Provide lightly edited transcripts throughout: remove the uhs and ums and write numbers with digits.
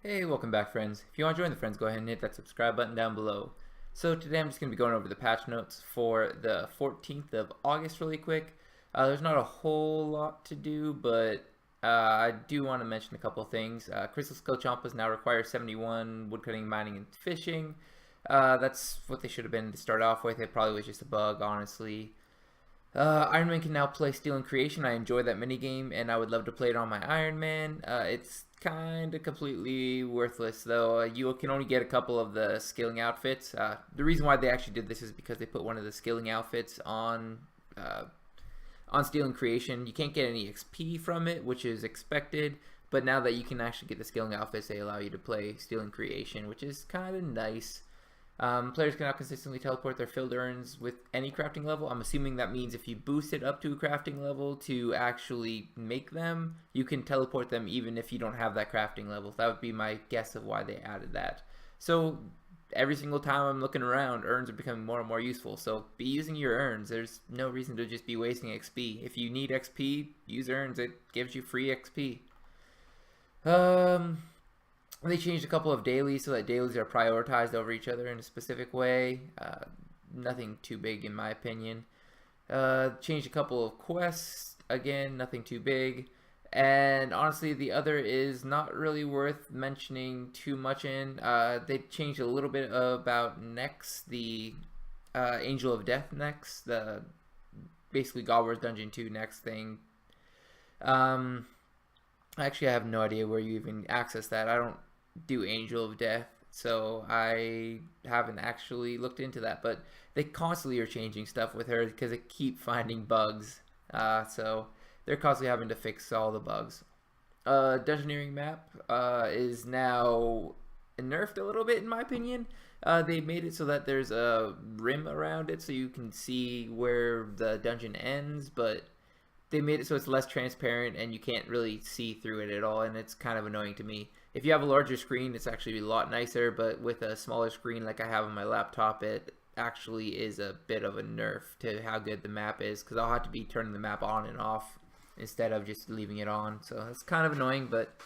Hey, welcome back, friends. If you want to join the friends, go ahead and hit that subscribe button down below. So today I'm just going to be going over the patch notes for the 14th of August really quick. There's not a whole lot to do, but I do want to mention a couple of things. Crystal Skull Champas now require 71 woodcutting, mining, and fishing. That's what they should have been to start off with. It probably was just a bug, honestly. Iron Man can now play Steel and Creation. I enjoy that minigame, and I would love to play it on my Iron Man. It's kind of completely worthless, though. You can only get a couple of the skilling outfits. The reason why they actually did this is because they put one of the skilling outfits on Steel and Creation. You can't get any XP from it, which is expected. But now that you can actually get the skilling outfits, they allow you to play Steel and Creation, which is kind of nice. Players can now consistently teleport their filled urns with any crafting level. I'm assuming that means if you boost it up to a crafting level to actually make them, you can teleport them even if you don't have that crafting level. That would be my guess of why they added that. So every single time I'm looking around, urns are becoming more and more useful. So be using your urns. There's no reason to just be wasting XP. If you need XP, use urns. It gives you free XP. They changed a couple of dailies so that dailies are prioritized over each other in a specific way. Nothing too big in my opinion. Changed a couple of quests. Again, nothing too big. And honestly, the other is not really worth mentioning too much in. They changed a little bit about Nex, the Angel of Death Nex, the basically God Wars Dungeon 2 Nex thing. Actually, I have no idea where you even access that. I don't do Angel of Death, so I haven't actually looked into that. But they constantly are changing stuff with her because they keep finding bugs. So they're constantly having to fix all the bugs. Dungeoneering map is now nerfed a little bit in my opinion. They made it so that there's a rim around it so you can see where the dungeon ends, but they made it so it's less transparent and you can't really see through it at all, and it's kind of annoying to me. If you have a larger screen, it's actually a lot nicer, but with a smaller screen like I have on my laptop, it actually is a bit of a nerf to how good the map is, because I'll have to be turning the map on and off instead of just leaving it on. So it's kind of annoying, but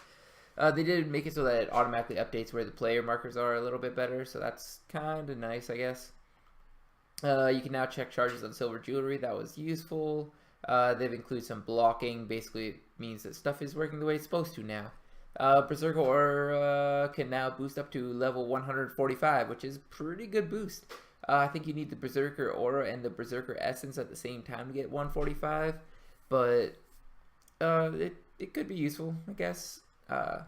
they did make it so that it automatically updates where the player markers are a little bit better, so that's kind of nice, I guess. You can now check charges on silver jewelry. That was useful. They've included some blocking. Basically, it means that stuff is working the way it's supposed to now. Berserker Aura can now boost up to level 145, which is a pretty good boost. I think you need the Berserker Aura and the Berserker Essence at the same time to get 145, but it could be useful, I guess. I'm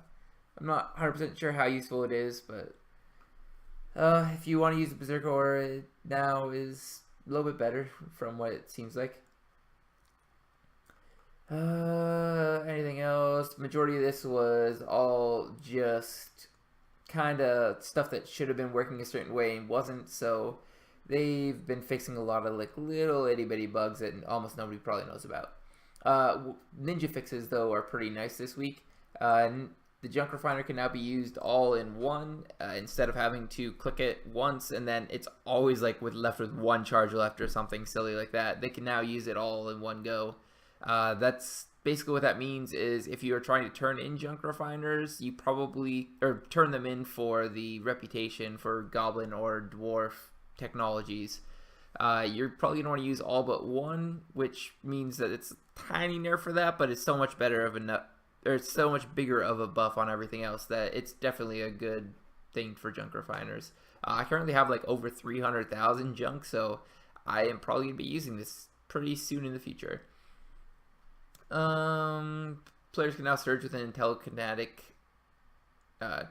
not 100% sure how useful it is, but if you want to use the Berserker Aura, now is a little bit better from what it seems like. Anything else? Majority of this was all just kind of stuff that should have been working a certain way and wasn't, so they've been fixing a lot of like little itty bitty bugs that almost nobody probably knows about. Ninja fixes though are pretty nice this week. The junk refiner can now be used all in one instead of having to click it once and then it's always like left with one charge left or something silly like that. They can now use it all in one go. That's basically what that means is if you are trying to turn in junk refiners, you probably, or turn them in for the reputation for goblin or dwarf technologies, you're probably going to want to use all but one, which means that it's a tiny nerf for that, but it's so much better of a or it's so much bigger of a buff on everything else that it's definitely a good thing for junk refiners. I currently have like over 300,000 junk, so I am probably going to be using this pretty soon in the future. Players can now surge within a telekinetic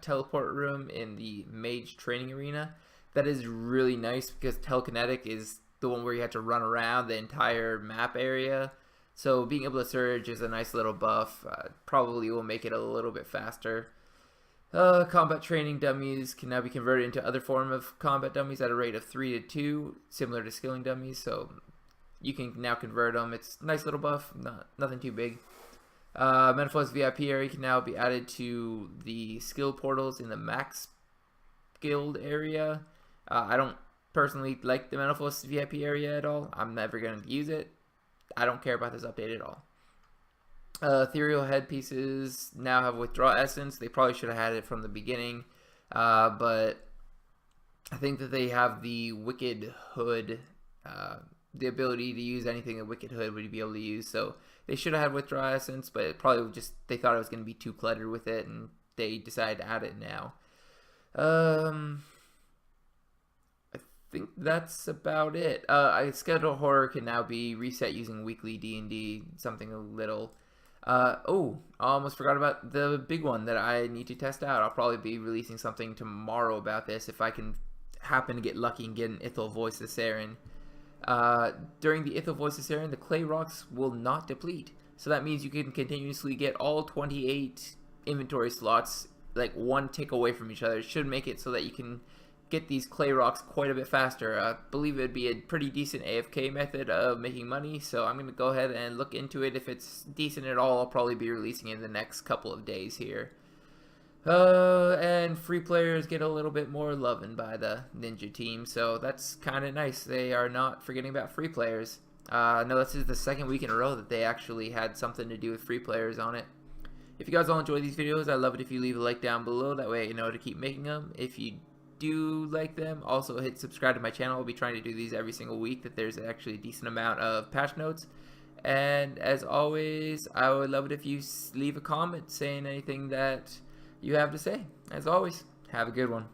teleport room in the mage training arena. That is really nice because telekinetic is the one where you have to run around the entire map area. So being able to surge is a nice little buff. Probably will make it a little bit faster. Combat training dummies can now be converted into other form of combat dummies at a rate of 3 to 2, similar to skilling dummies. So you can now convert them. It's a nice little buff, nothing too big. Menafos VIP area can now be added to the skill portals in the max guild area. I don't personally like the Menafos VIP area at all. I'm never going to use it. I don't care about this update at all. Ethereal headpieces now have withdraw essence. They probably should have had it from the beginning, but I think that they have the Wicked Hood, the ability to use anything a Wicked Hood would be able to use. So they should have had withdraw essence, but it probably just they thought it was going to be too cluttered with it, and they decided to add it now. I think that's about it. Schedule horror can now be reset using weekly D&D, something a little. Oh, I almost forgot about the big one that I need to test out. I'll probably be releasing something tomorrow about this if I can happen to get lucky and get an Ithil Voice of Saren. During the Ithil Voice of Saren, the clay rocks will not deplete. So that means you can continuously get all 28 inventory slots like one tick away from each other. It should make it so that you can get these clay rocks quite a bit faster. I believe it would be a pretty decent AFK method of making money, so I'm going to go ahead and look into it. If it's decent at all, I'll probably be releasing it in the next couple of days here. And free players get a little bit more Lovin by the Ninja team, so that's kind of nice. They are not forgetting about free players. No, this is the second week in a row that they actually had something to do with free players on it. If you guys all enjoy these videos, I'd love it if you leave a like down below. That way you know to keep making them. If you do like them, also hit subscribe to my channel. I'll be trying to do these every single week, that there's actually a decent amount of patch notes. And as always, I would love it if you leave a comment saying anything that you have to say. As always, have a good one.